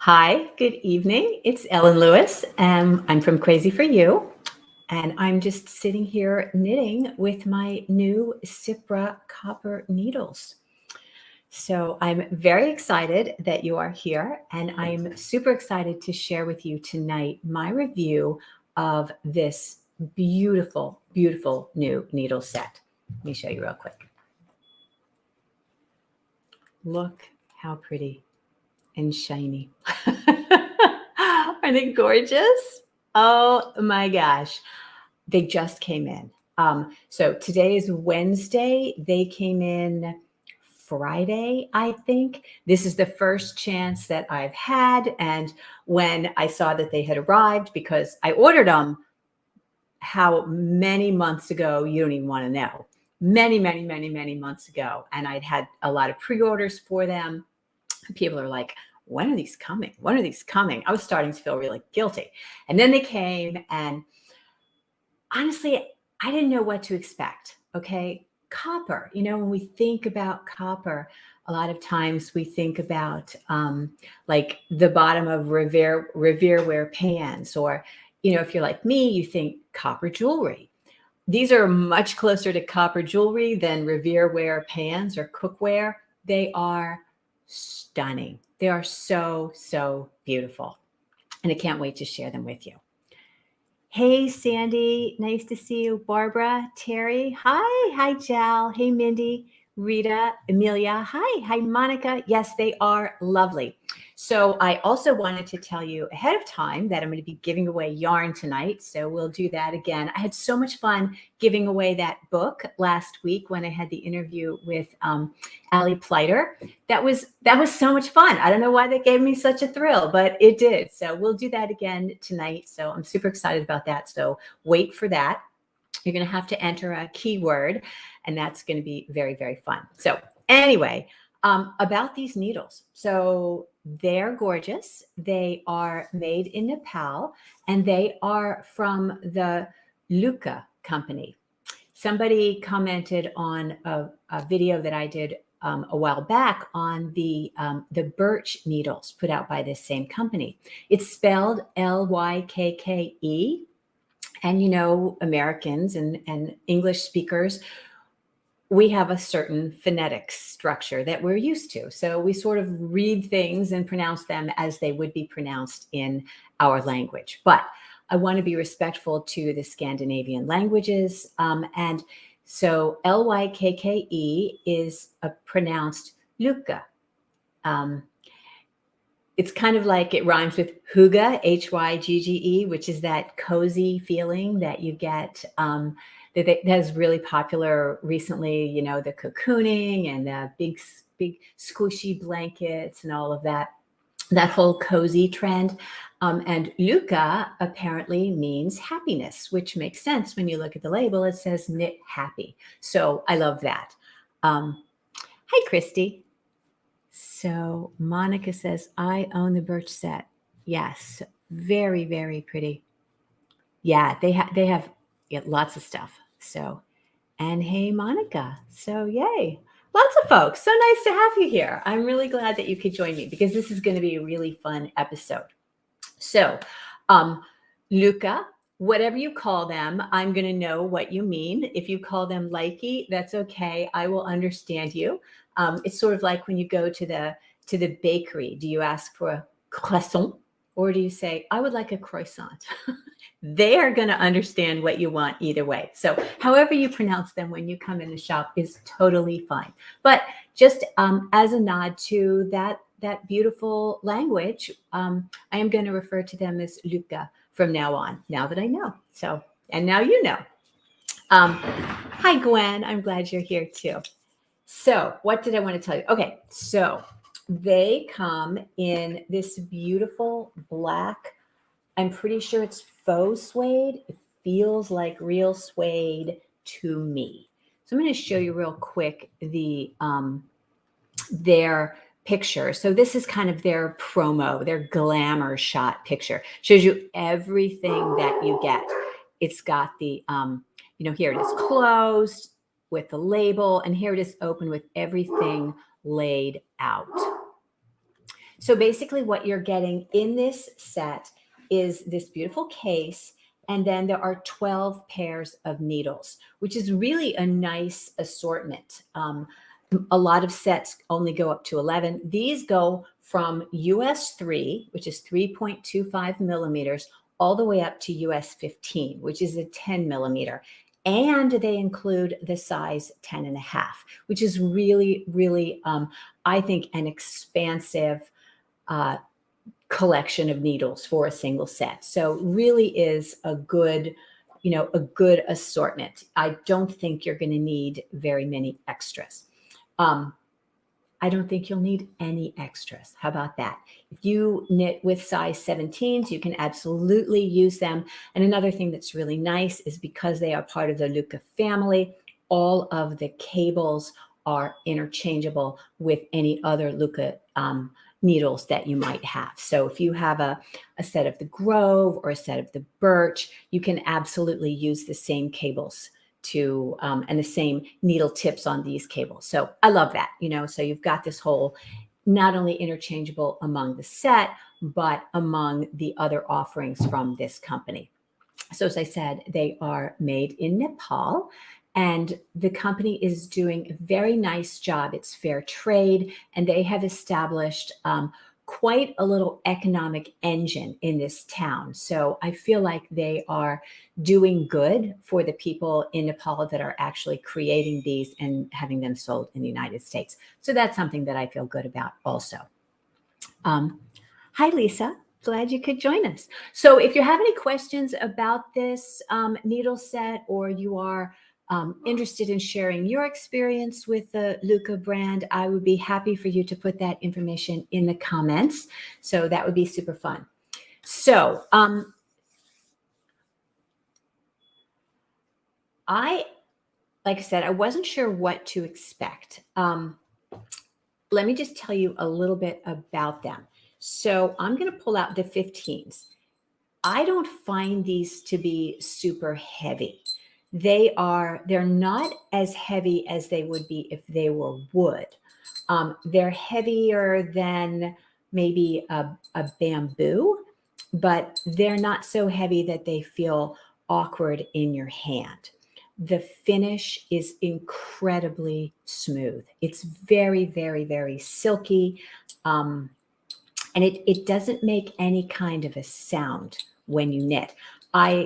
Hi, good evening. It's Ellen Lewis, and I'm from Crazy for You. And I'm just sitting here knitting with my new Cypra copper needles. So I'm very excited that you are here, and I'm super excited to share with you tonight my review of this beautiful, beautiful new needle set. Let me show you real quick. Look how pretty and shiny. Are they gorgeous? Oh my gosh. They just came in. So today is Wednesday. They came in Friday, I think. This is the first chance that I've had. And when I saw that they had arrived, because I ordered them how many months ago, you don't even want to know. Many, many, many, many months ago. And I'd had a lot of pre-orders for them. People are like, when are these coming? When are these coming? I was starting to feel really guilty. And then they came, and honestly, I didn't know what to expect. Okay. Copper, when we think about copper, a lot of times we think about like the bottom of Revere wear pans, or, if you're like me, you think copper jewelry. These are much closer to copper jewelry than Revere wear pans or cookware. They are stunning. They are so, so beautiful. And I can't wait to share them with you. Hey, Sandy. Nice to see you. Barbara, Terry. Hi, Jal. Hey, Mindy, Rita, Amelia. Hi, Monica. Yes, they are lovely. So I also wanted to tell you ahead of time that I'm going to be giving away yarn tonight. So we'll do that again. I had so much fun giving away that book last week when I had the interview with Allie Pleiter. That was so much fun. I don't know why that gave me such a thrill, but it did. So we'll do that again tonight. So I'm super excited about that. So wait for that. You're going to have to enter a keyword, and that's going to be very, very fun. So anyway, about these needles. So they're gorgeous. They are made in Nepal, and they are from the Lykke company. Somebody commented on a video that I did a while back on the birch needles put out by this same company. It's spelled Lykke. And Americans and English speakers, we have a certain phonetic structure that we're used to. So we sort of read things and pronounce them as they would be pronounced in our language. But I want to be respectful to the Scandinavian languages. And so Lykke is pronounced Lykke. It's kind of like it rhymes with hygge, Hygge, which is that cozy feeling that you get that's really popular recently, the cocooning and the big squishy blankets and all of that whole cozy trend. And Lykke apparently means happiness, which makes sense when you look at the label. It says knit happy. So I love that. Hi, Christy. So Monica says, I own the birch set. Yes, very, very pretty. Yeah, they have lots of stuff. So, and hey, Monica. So yay. Lots of folks. So nice to have you here. I'm really glad that you could join me because this is going to be a really fun episode. So, Lykke, whatever you call them, I'm going to know what you mean. If you call them Lykke, that's okay. I will understand you. It's sort of like when you go to the bakery. Do you ask for a croissant, or do you say, I would like a croissant? They are going to understand what you want either way. So however you pronounce them when you come in the shop is totally fine. But just as a nod to that beautiful language, I am going to refer to them as Lykke from now on, now that I know. So, and now you know. Hi, Gwen. I'm glad you're here too. So what did I want to tell you? Okay, so they come in this beautiful black, I'm pretty sure it's faux suede. It feels like real suede to me. So I'm going to show you real quick their picture. So this is kind of their promo, their glamour shot picture. Shows you everything that you get. It's got the, here it is closed with the label, and here it is open with everything laid out. So basically what you're getting in this set is this beautiful case, and then there are 12 pairs of needles, which is really a nice assortment. A lot of sets only go up to 11. These go from US 3, which is 3.25 millimeters, all the way up to US 15, which is a 10 millimeter. And they include the size 10 and a half, which is really, really, I think, an expansive collection of needles for a single set. So really is a good, a good assortment. I don't think you're going to need very many extras. I don't think you'll need any extras. How about that? If you knit with size 17s, you can absolutely use them. And another thing that's really nice is because they are part of the Lykke family, all of the cables are interchangeable with any other Lykke needles that you might have. So if you have a set of the Grove or a set of the Birch, you can absolutely use the same cables to and the same needle tips on these cables. So I love that, so you've got this whole not only interchangeable among the set, but among the other offerings from this company. So as I said, they are made in Nepal, and the company is doing a very nice job. It's fair trade, and they have established quite a little economic engine in this town. So I feel like they are doing good for the people in Nepal that are actually creating these and having them sold in the United States. So that's something that I feel good about also. Hi, Lisa. Glad you could join us. So if you have any questions about this needle set, or you are interested in sharing your experience with the Lykke brand, I would be happy for you to put that information in the comments. So that would be super fun. So like I said, I wasn't sure what to expect. Let me just tell you a little bit about them. So I'm going to pull out the 15s. I don't find these to be super heavy. They're not as heavy as they would be if they were wood. They're heavier than maybe a bamboo, but they're not so heavy that they feel awkward in your hand. The finish is incredibly smooth. It's very, very, very silky. And it doesn't make any kind of a sound when you knit.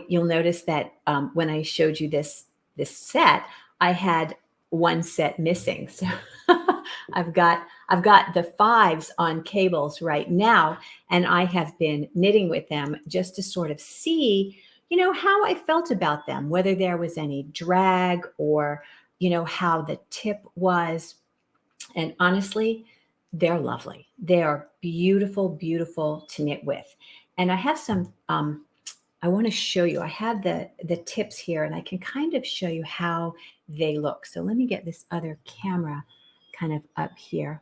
You'll notice that when I showed you this set, I had one set missing. So I've got the 5s on cables right now, and I have been knitting with them just to sort of see, how I felt about them, whether there was any drag or, how the tip was. And honestly, they're lovely. They are beautiful, beautiful to knit with. And I have some, I want to show you, I have the tips here, and I can kind of show you how they look. So let me get this other camera kind of up here.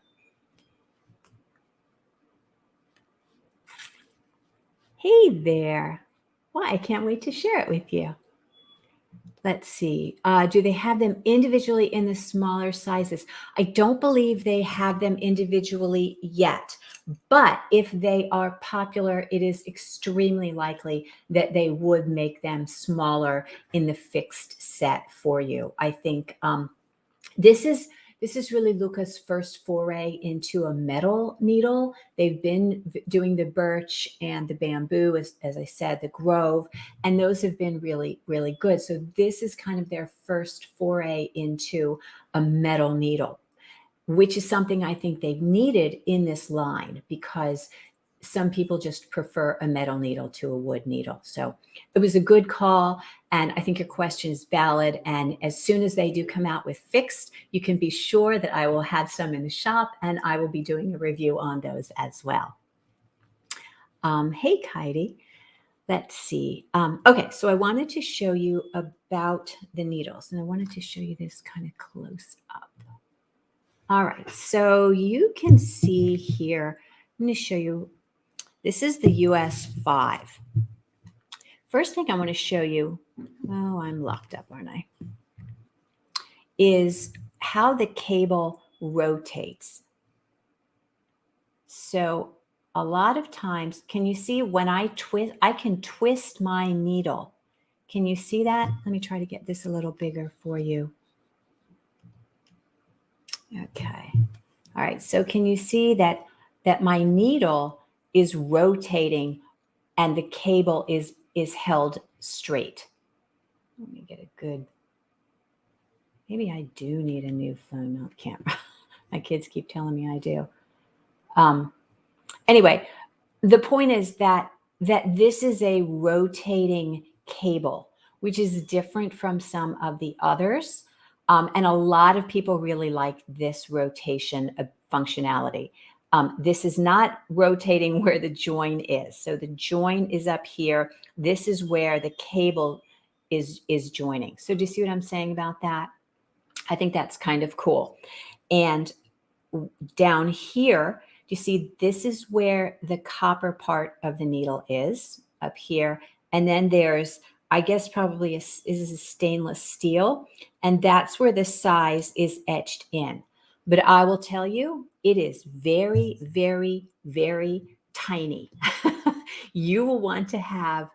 Hey there. Well, I can't wait to share it with you. Let's see. Do they have them individually in the smaller sizes? I don't believe they have them individually yet, but if they are popular, it is extremely likely that they would make them smaller in the fixed set for you. I think this is really Lykke's first foray into a metal needle. They've been doing the birch and the bamboo, as I said, the Grove, and those have been really, really good. So this is kind of their first foray into a metal needle, which is something I think they've needed in this line, because some people just prefer a metal needle to a wood needle. So it was a good call, and I think your question is valid. And as soon as they do come out with fixed, you can be sure that I will have some in the shop, and I will be doing a review on those as well. Hey, Heidi. Let's see. Okay, so I wanted to show you about the needles, and I wanted to show you this kind of close up. All right, so you can see here, I'm going to show you. This is the US 5. First thing I want to show you, oh, I'm locked up, aren't I? Is how the cable rotates. So a lot of times, can you see when I twist, I can twist my needle. Can you see that? Let me try to get this a little bigger for you. Okay. All right. So can you see that my needle is rotating and the cable is held straight? Let me get a good, maybe I do need a new phone mount camera. My kids keep telling me I do. Anyway, the point is that this is a rotating cable, which is different from some of the others. And a lot of people really like this rotation of functionality. This is not rotating where the join is. So the join is up here. This is where the cable is joining. So do you see what I'm saying about that? I think that's kind of cool. And down here, you see, this is where the copper part of the needle is up here. And then there's, I guess, probably is a stainless steel. And that's where the size is etched in. But I will tell you, it is very, very, very tiny. You will want to have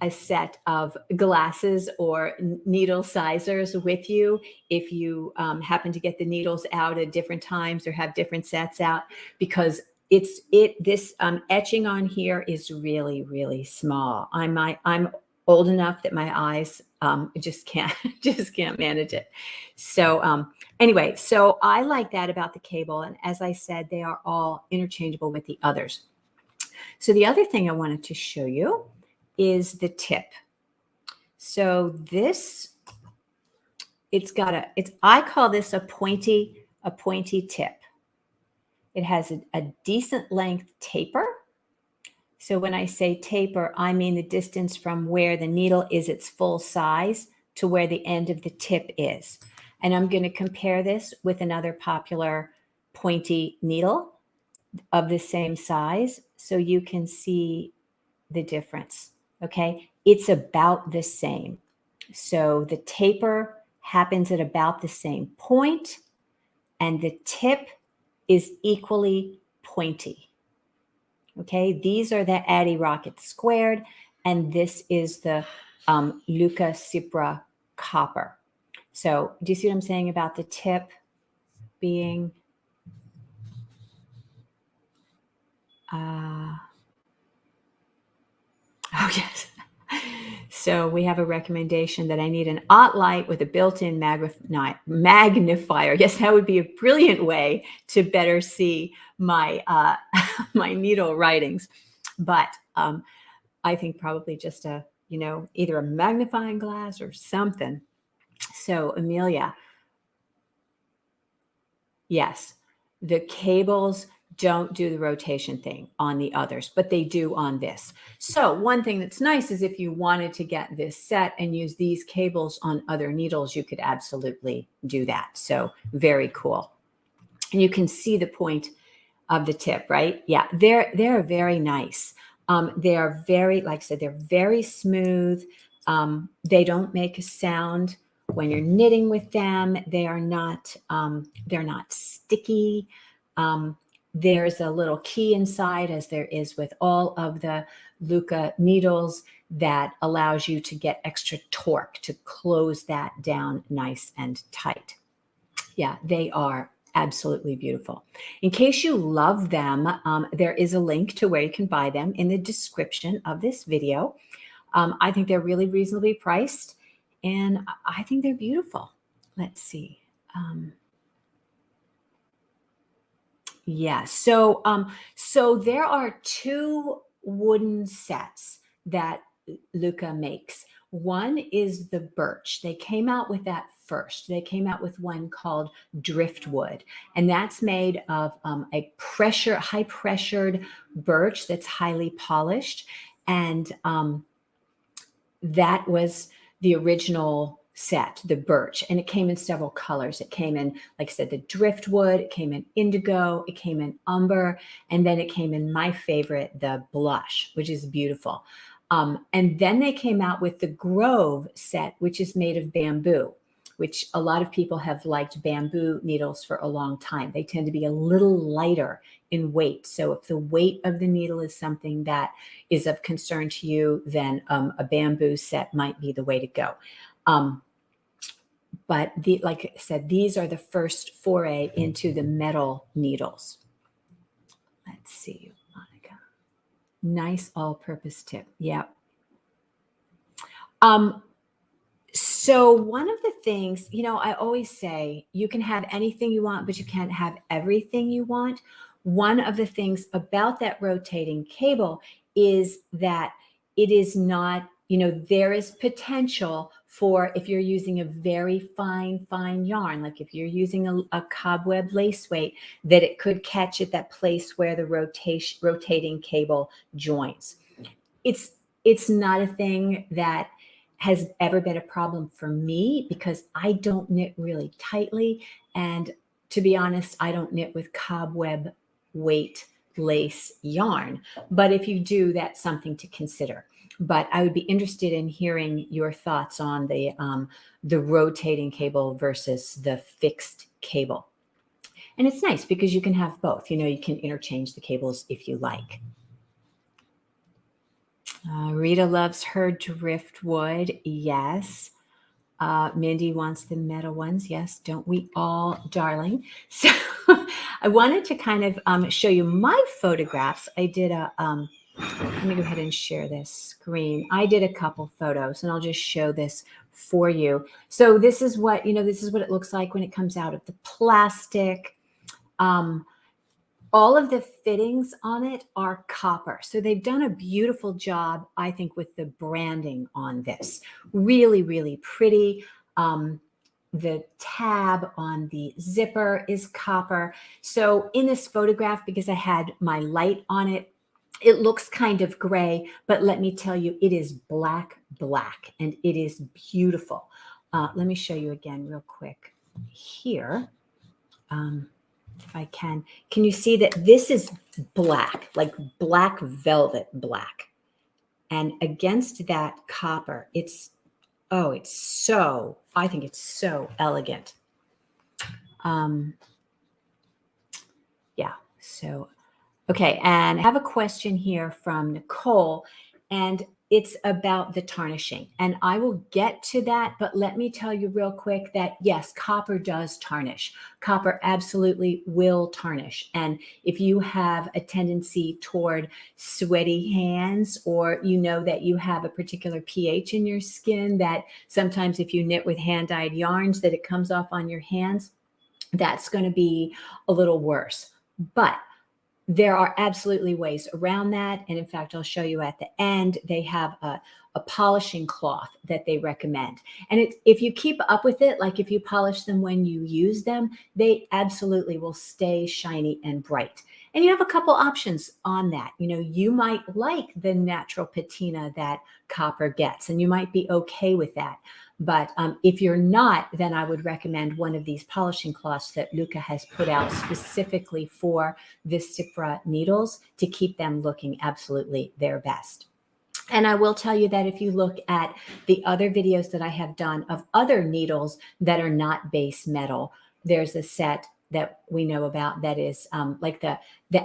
a set of glasses or needle sizers with you if you happen to get the needles out at different times or have different sets out, because this etching on here is really, really small. I'm old enough that my eyes just can't manage it. So anyway, so I like that about the cable, and as I said, they are all interchangeable with the others. So the other thing I wanted to show you is the tip. So this, I call this a pointy tip. It has a decent length taper. So when I say taper, I mean the distance from where the needle is its full size to where the end of the tip is. And I'm going to compare this with another popular pointy needle of the same size so you can see the difference. Okay, it's about the same. So the taper happens at about the same point, and the tip is equally pointy. Okay, these are the Addy Rocket squared, and this is the Lykke Cypra copper. So do you see what I'm saying about the tip being oh, yes. So we have a recommendation that I need an light with a built-in magnifier. Yes, that would be a brilliant way to better see my my needle writings. But I think probably just either a magnifying glass or something. So Amelia, yes, the cables don't do the rotation thing on the others, but they do on this. So one thing that's nice is if you wanted to get this set and use these cables on other needles, you could absolutely do that. So very cool. And you can see the point of the tip, right? Yeah, they're very nice. They are very, like I said, they're very smooth. They don't make a sound when you're knitting with them. They are not, they're not sticky. There's a little key inside, as there is with all of the Lykke needles, that allows you to get extra torque to close that down nice and tight. Yeah, they are absolutely beautiful. In case you love them, there is a link to where you can buy them in the description of this video. I think they're really reasonably priced, and I think they're beautiful. Let's see. Yeah, so there are two wooden sets that Lykke makes. One is the birch. They came out with that first. They came out with one called Driftwood, and that's made of a high pressured birch that's highly polished, and that was the original set, the birch, and it came in several colors. It came in, like I said, the driftwood, it came in indigo, it came in umber, and then it came in my favorite, the blush, which is beautiful. And then they came out with the Grove set, which is made of bamboo. which a lot of people have liked bamboo needles for a long time. They tend to be a little lighter in weight. So if the weight of the needle is something that is of concern to you, then a bamboo set might be the way to go. But like I said, these are the first foray into the metal needles. Let's see, Monica. Nice all-purpose tip. Yeah. So one of the things, I always say you can have anything you want, but you can't have everything you want. One of the things about that rotating cable is that it is not, there is potential for, if you're using a very fine yarn, like if you're using a cobweb lace weight, that it could catch at that place where the rotating cable joins. It's not a thing that has ever been a problem for me because I don't knit really tightly. And to be honest, I don't knit with cobweb weight lace yarn. But if you do, that's something to consider. But I would be interested in hearing your thoughts on the rotating cable versus the fixed cable. And it's nice because you can have both. You can interchange the cables if you like. Rita loves her driftwood. Yes. Mindy wants the metal ones. Yes. Don't we all, darling? So I wanted to kind of show you my photographs. I did let me go ahead and share this screen. I did a couple photos and I'll just show this for you. So this is what, this is what it looks like when it comes out of the plastic. All of the fittings on it are copper. So they've done a beautiful job, I think, with the branding on this. Really, really pretty. The tab on the zipper is copper. So in this photograph, because I had my light on it, it looks kind of gray, but let me tell you, it is black, and it is beautiful. Let me show you again real quick here. If I can you see that this is black, like black velvet black, and against that copper, I think it's so elegant. Yeah. So, okay. And I have a question here from Nicole, and it's about the tarnishing. And I will get to that, but let me tell you real quick that yes, copper does tarnish. Copper absolutely will tarnish. And if you have a tendency toward sweaty hands, or that you have a particular pH in your skin, that sometimes if you knit with hand-dyed yarns that it comes off on your hands, that's going to be a little worse. But there are absolutely ways around that. And in fact, I'll show you at the end, they have a polishing cloth that they recommend. And if you keep up with it, like if you polish them when you use them, they absolutely will stay shiny and bright. And you have a couple options on that. You might like the natural patina that copper gets, and you might be okay with that. But if you're not, then I would recommend one of these polishing cloths that Lykke has put out specifically for the Cypra needles to keep them looking absolutely their best. And I will tell you that if you look at the other videos that I have done of other needles that are not base metal, there's a set that we know about that is like the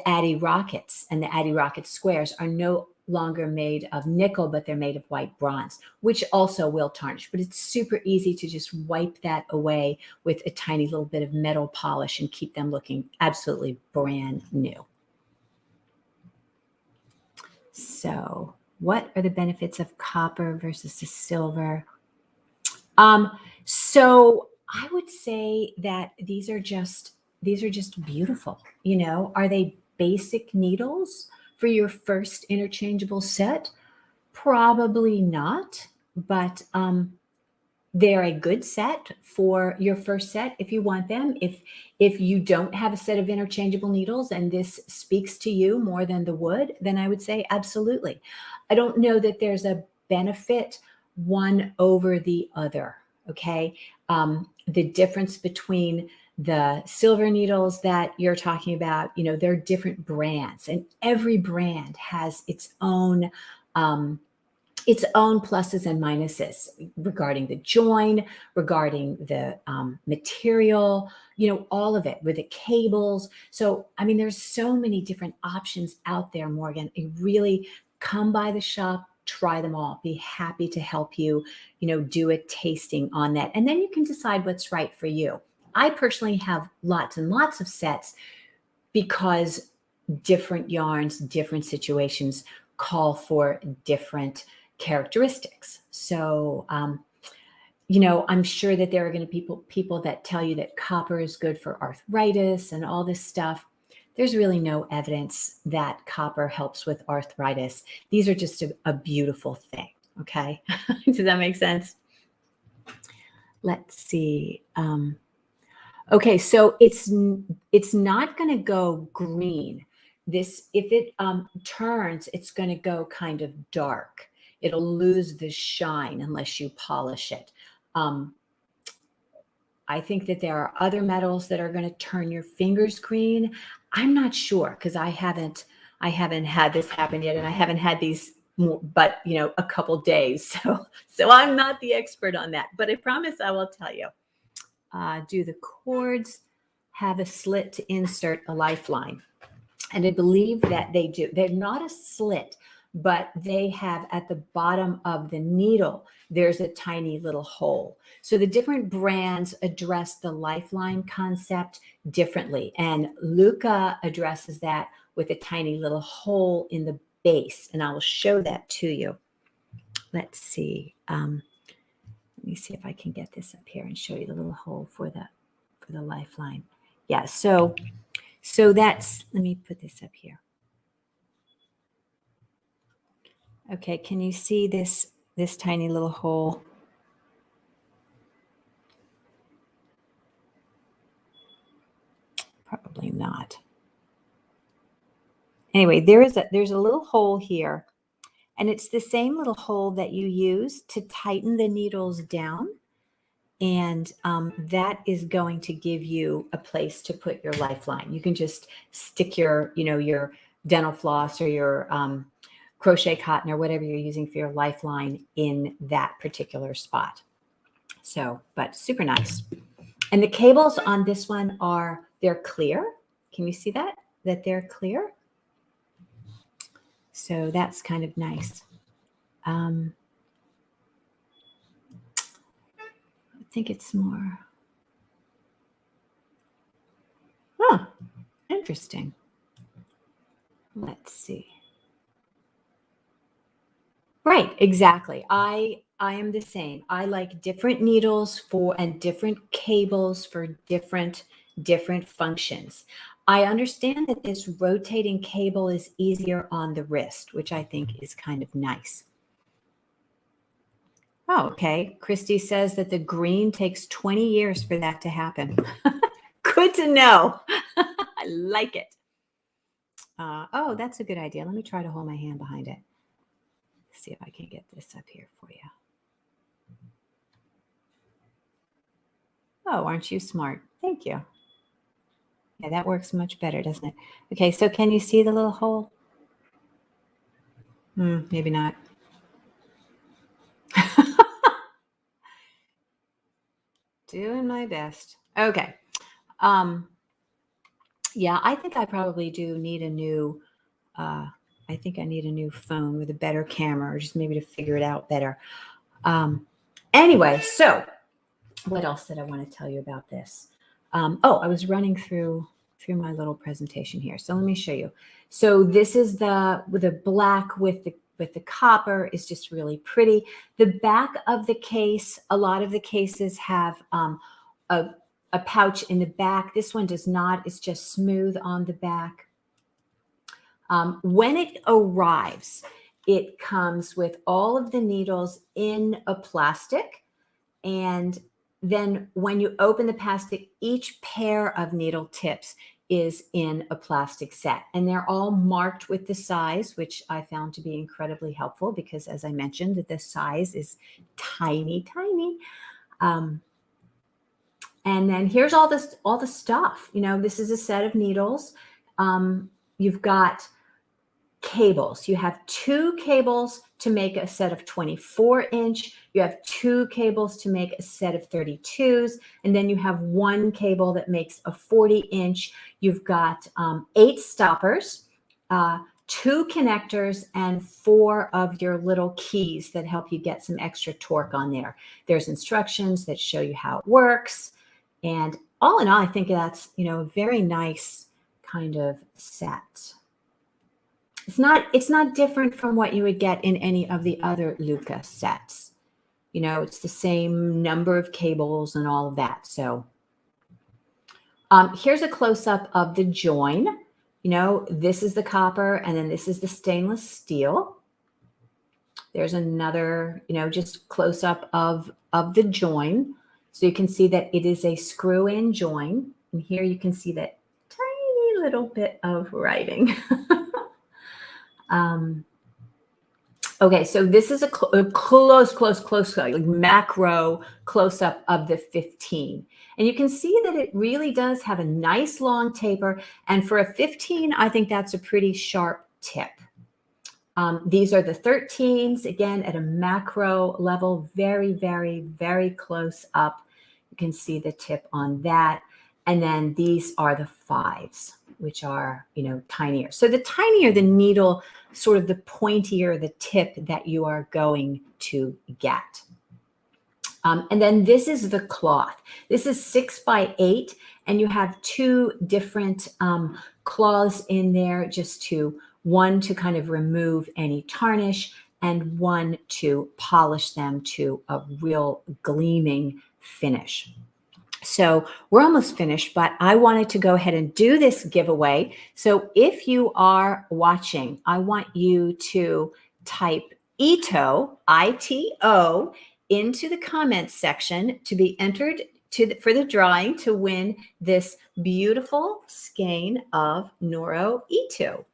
Addy Rockets, and the Addy Rocket squares are no longer made of nickel, but they're made of white bronze, which also will tarnish. But it's super easy to just wipe that away with a tiny little bit of metal polish and keep them looking absolutely brand new. So what are the benefits of copper versus the silver? So I would say that these are just beautiful. Are they basic needles for your first interchangeable set? Probably not, but they're a good set for your first set if you want them. If you don't have a set of interchangeable needles and this speaks to you more than the wood, then I would say absolutely. I don't know that there's a benefit one over the other. Okay. The difference between the silver needles that you're talking about, they're different brands, and every brand has its own its own pluses and minuses regarding the join, regarding the material, all of it with the cables. So, I mean, there's so many different options out there, Morgan. You really come by the shop, try them all, be happy to help you, do a tasting on that. And then you can decide what's right for you. I personally have lots and lots of sets because different yarns, different situations call for different characteristics. So, I'm sure that there are going to be people that tell you that copper is good for arthritis and all this stuff. There's really no evidence that copper helps with arthritis. These are just a beautiful thing. Okay. Does that make sense? Let's see. Okay, so it's not going to go green. This, if it turns, it's going to go kind of dark. It'll lose the shine unless you polish it. I think that there are other metals that are going to turn your fingers green. I'm not sure because I haven't had this happen yet, and I haven't had these but a couple days. So I'm not the expert on that, but I promise I will tell you. Do the cords have a slit to insert a lifeline? And I believe that they do. They're not a slit, but they have at the bottom of the needle, there's a tiny little hole. So the different brands address the lifeline concept differently. And Lykke addresses that with a tiny little hole in the base. And I will show that to you. Let's see. Let me see if I can get this up here and show you the little hole for the lifeline. Yeah, so that's, let me put this up here. Okay, can you see this tiny little hole? Probably not. Anyway, there's a little hole here, and it's the same little hole that you use to tighten the needles down. And that is going to give you a place to put your lifeline. You can just stick your dental floss or your crochet cotton or whatever you're using for your lifeline in that particular spot. So, but super nice. And the cables on this one they're clear. Can you see that they're clear? So that's kind of nice. I think it's more. Huh, interesting. Let's see. Right, exactly. I am the same. I like different needles and different cables for different functions. I understand that this rotating cable is easier on the wrist, which I think is kind of nice. Oh, okay. Christy says that the green takes 20 years for that to happen. Good to know. I like it. Oh, that's a good idea. Let me try to hold my hand behind it. See if I can get this up here for you. Oh, aren't you smart? Thank you. Yeah, that works much better, doesn't it? Okay, so can you see the little hole? Maybe not. Doing my best. Okay. Yeah, I think I probably do need a new, I think I need a new phone with a better camera, or just maybe to figure it out better. Anyway, so what else did I want to tell you about this? I was running through my little presentation here. So let me show you. So this is with the black with the copper is just really pretty. The back of the case, a lot of the cases have a pouch in the back. This one does not. It's just smooth on the back. When it arrives, it comes with all of the needles in a plastic. And then when you open the plastic, each pair of needle tips is in a plastic set. And they're all marked with the size, which I found to be incredibly helpful because, as I mentioned, the size is tiny, tiny. And then here's all the stuff. This is a set of needles. You've got cables. You have 2 cables to make a set of 24-inch. You have 2 cables to make a set of 32s. And then you have 1 cable that makes a 40-inch. You've got 8 stoppers, 2 connectors, and 4 of your little keys that help you get some extra torque on there. There's instructions that show you how it works. And all in all, I think that's, a very nice kind of set. It's not different from what you would get in any of the other Lykke sets. It's the same number of cables and all of that. So here's a close-up of the join. This is the copper, and then this is the stainless steel. There's another, just close-up of the join. So you can see that it is a screw-in join. And here you can see that tiny little bit of writing. Okay, so this is a close, like macro close-up of the 15. And you can see that it really does have a nice long taper. And for a 15, I think that's a pretty sharp tip. These are the 13s, again, at a macro level, very, very, very close up. You can see the tip on that. And then these are the 5s, which are, tinier. So the tinier the needle, sort of the pointier the tip that you are going to get. And then this is the cloth. This is 6x8, and you have 2 different cloths in there, one to kind of remove any tarnish, and one to polish them to a real gleaming finish. So we're almost finished, but I wanted to go ahead and do this giveaway. So if you are watching, I want you to type ITO, I-T-O, into the comments section to be entered for the drawing to win this beautiful skein of Noro Ito.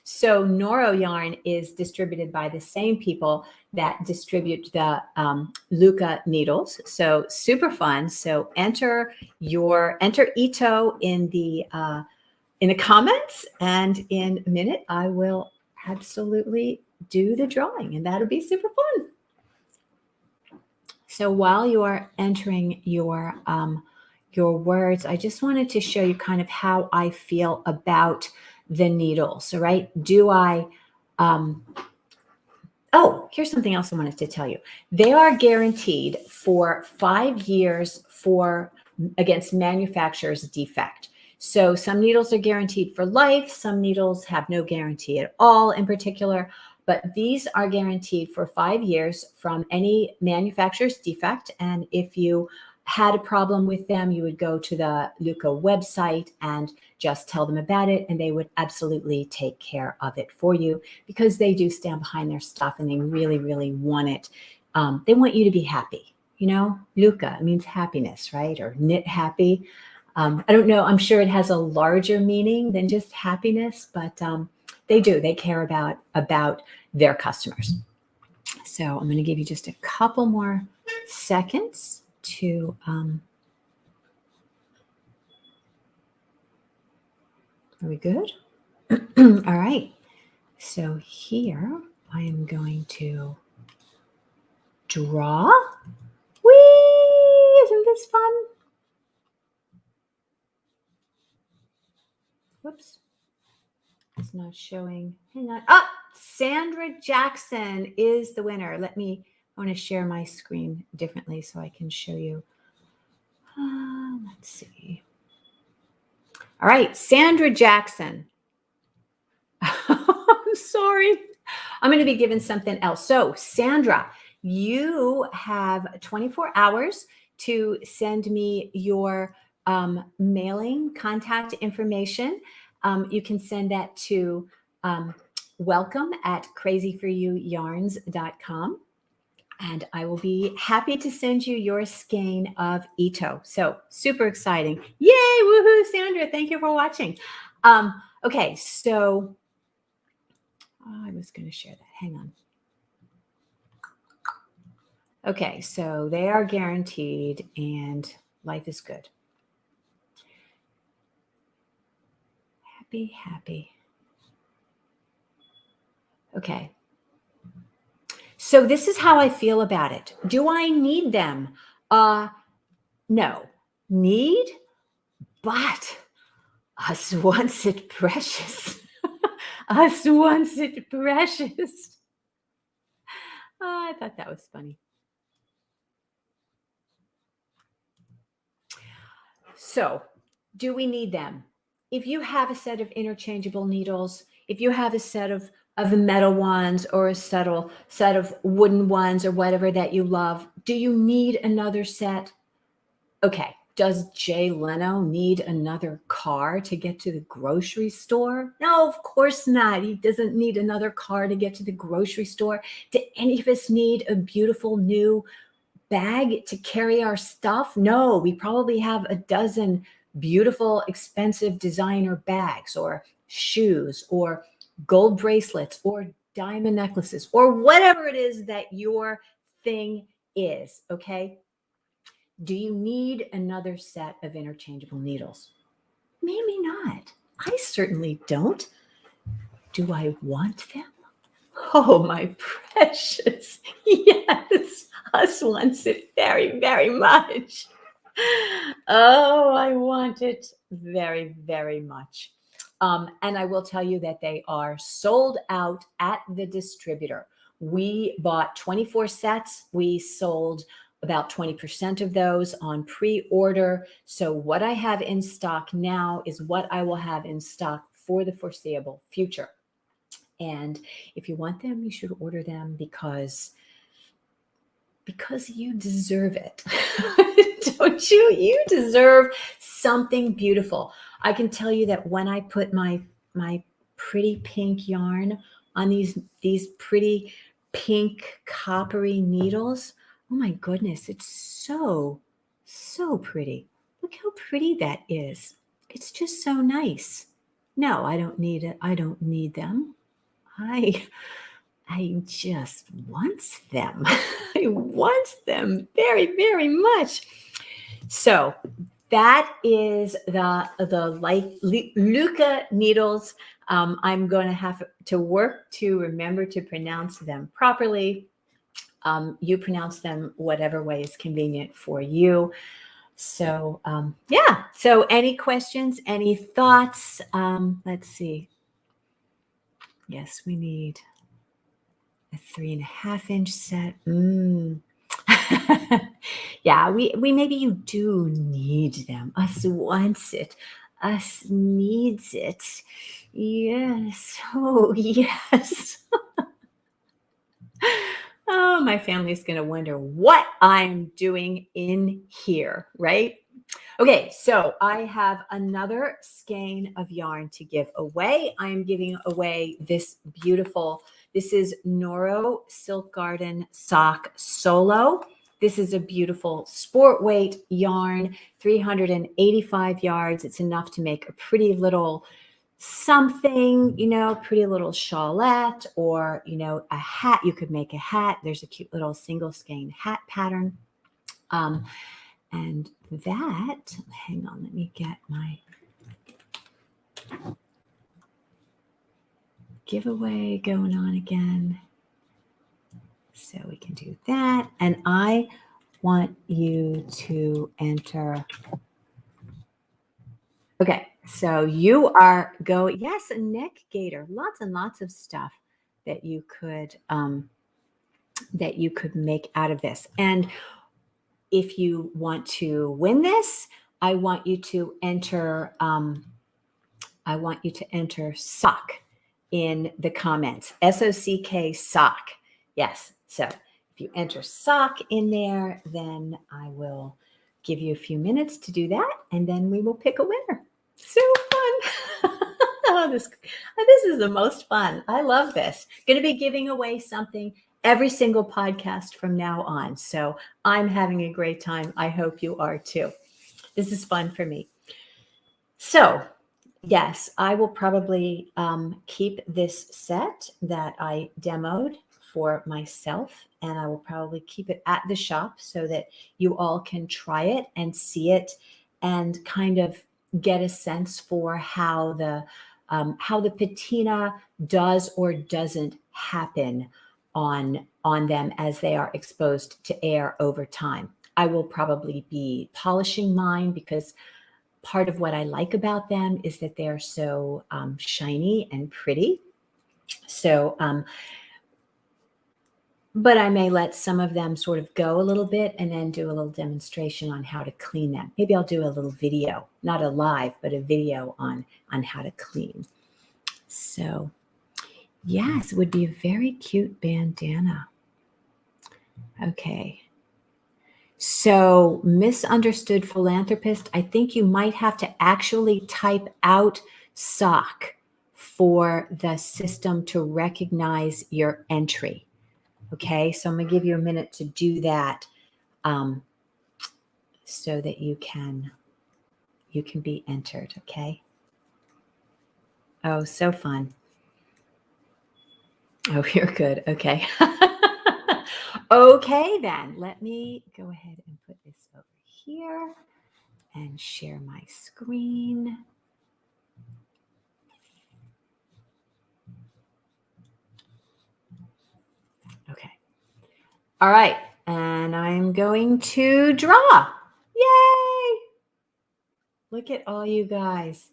So Noro yarn is distributed by the same people that distribute the Lykke needles. So super fun. So enter Ito in the comments, and in a minute I will absolutely do the drawing, and that'll be super fun. So while you are entering your words, I just wanted to show you kind of how I feel about the needles. All right. Oh, here's something else I wanted to tell you. They are guaranteed for 5 years against manufacturer's defect. So some needles are guaranteed for life. Some needles have no guarantee at all in particular, but these are guaranteed for 5 years from any manufacturer's defect. And if you had a problem with them, you would go to the Lykke website and just tell them about it, and they would absolutely take care of it for you, because they do stand behind their stuff and they really, really want it. They want you to be happy. Lykke means happiness, right? Or knit happy. I don't know. I'm sure it has a larger meaning than just happiness, but they do. They care about their customers. So I'm going to give you just a couple more seconds to are we good? All right. So here I am going to draw. Whee! Isn't this fun? Whoops. It's not showing. Hang on. Oh, Sandra Jackson is the winner. I want to share my screen differently so I can show you. Let's see. All right, Sandra Jackson. I'm sorry. I'm going to be given something else. So, Sandra, you have 24 hours to send me your mailing contact information. You can send that to welcome@crazyforyouYarns.com. And I will be happy to send you your skein of Ito. So super exciting. Yay, woohoo, Sandra. Thank you for watching. Okay, so I was going to share that. Hang on. Okay, so they are guaranteed and life is good. Happy, happy. Okay. So this is how I feel about it. Do I need them? No. Need? But us wants it precious. Us wants it precious. I thought that was funny. So, do we need them? If you have a set of interchangeable needles, if you have a set of metal ones or a set of wooden ones or whatever that you love, do you need another set? Okay. Does Jay Leno need another car to get to the grocery store? No, of course not. He doesn't need another car to get to the grocery store. Do any of us need a beautiful new bag to carry our stuff? No, we probably have a dozen beautiful, expensive designer bags or shoes or gold bracelets or diamond necklaces or whatever it is that your thing is. Okay. Do you need another set of interchangeable needles? Maybe not. I certainly don't. Do I want them? Oh, my precious. Yes, us wants it very, very much. Oh, I want it very, very much. And I will tell you that they are sold out at the distributor. We bought 24 sets. We sold about 20% of those on pre-order. So what I have in stock now is what I will have in stock for the foreseeable future. And if you want them, you should order them because you deserve it. Don't you? You deserve something beautiful. I can tell you that when I put my pretty pink yarn on these pretty pink coppery needles, oh my goodness, it's so pretty. Look how pretty that is. It's just so nice. No, I don't need it. I don't need them. I just want them. I want them very, very much. So that is the Lykke needles. I'm going to have to work to remember to pronounce them properly. You pronounce them whatever way is convenient for you. So yeah. So any questions? Any thoughts? Let's see. Yes, we need a 3.5-inch set. Yeah, we maybe you do need them. Us wants it. Us needs it. Yes. Oh, yes. Oh, my family's going to wonder what I'm doing in here, right? Okay, so I have another skein of yarn to give away. I am giving away this is Noro Silk Garden Sock Solo. This is a beautiful sport weight yarn, 385 yards. It's enough to make a pretty little something, pretty little shawlette or, a hat. You could make a hat. There's a cute little single skein hat pattern. And that, hang on, let me get my giveaway going on again. So we can do that. And I want you to enter. Okay, so you are yes, a neck gaiter, lots and lots of stuff that you could make out of this. And if you want to win this, I want you to enter sock in the comments. SOCK sock. Yes. So if you enter sock in there, then I will give you a few minutes to do that, and then we will pick a winner. So fun. Oh, this is the most fun. I love this. Going to be giving away something every single podcast from now on. So I'm having a great time. I hope you are too. This is fun for me. So yes, I will probably keep this set that I demoed for myself, and I will probably keep it at the shop so that you all can try it and see it and kind of get a sense for how the how the patina does or doesn't happen on them as they are exposed to air over time. I will probably be polishing mine because part of what I like about them is that they're so shiny and pretty. So, but I may let some of them sort of go a little bit and then do a little demonstration on how to clean them. Maybe I'll do a little video, not a live, but a video on how to clean. So yes, it would be a very cute bandana. Okay. So misunderstood philanthropist, I think you might have to actually type out sock for the system to recognize your entry. Okay, so I'm going to give you a minute to do that so that you can be entered, okay? Oh, so fun. Oh, you're good. Okay. Okay, then let me go ahead and put this over here and share my screen. Okay. All right. And I'm going to draw. Yay! Look at all you guys.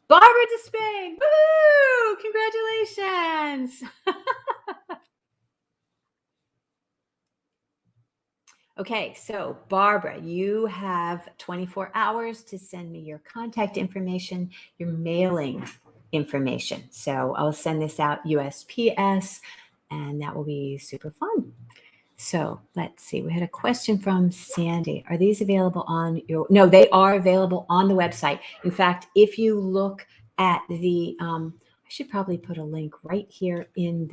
Barbara Despang. Woo! Congratulations. Okay, so Barbara, you have 24 hours to send me your contact information, your mailing information. So I'll send this out USPS, and that will be super fun. So let's see. We had a question from Sandy. Are these available on your? No, they are available on the website. In fact, if you look at the, I should probably put a link right here in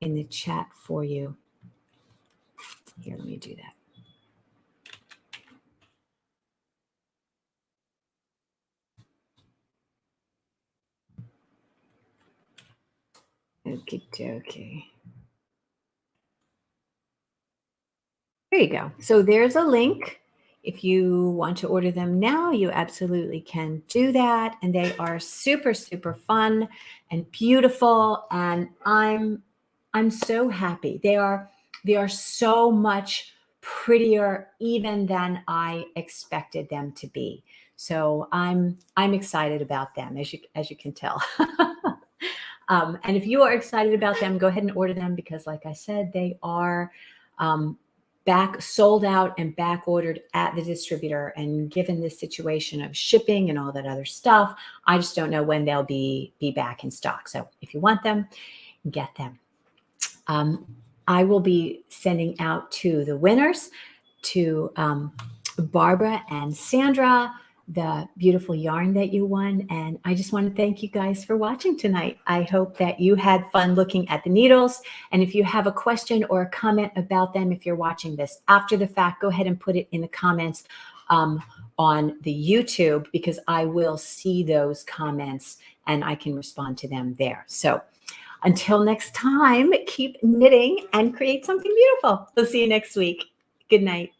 the chat for you. Here, let me do that. Okay. There you go. So there's a link. If you want to order them now, you absolutely can do that. And they are super, super fun and beautiful. And I'm so happy. They are so much prettier even than I expected them to be. So I'm excited about them, as you can tell. And if you are excited about them, go ahead and order them because, like I said, they are sold out and back ordered at the distributor. And given this situation of shipping and all that other stuff, I just don't know when they'll be back in stock. So if you want them, get them. I will be sending out to the winners, to Barbara and Sandra, the beautiful yarn that you won. And I just want to thank you guys for watching tonight. I hope that you had fun looking at the needles. And if you have a question or a comment about them, if you're watching this after the fact, go ahead and put it in the comments on the YouTube, because I will see those comments and I can respond to them there. So until next time, keep knitting and create something beautiful. We'll see you next week. Good night.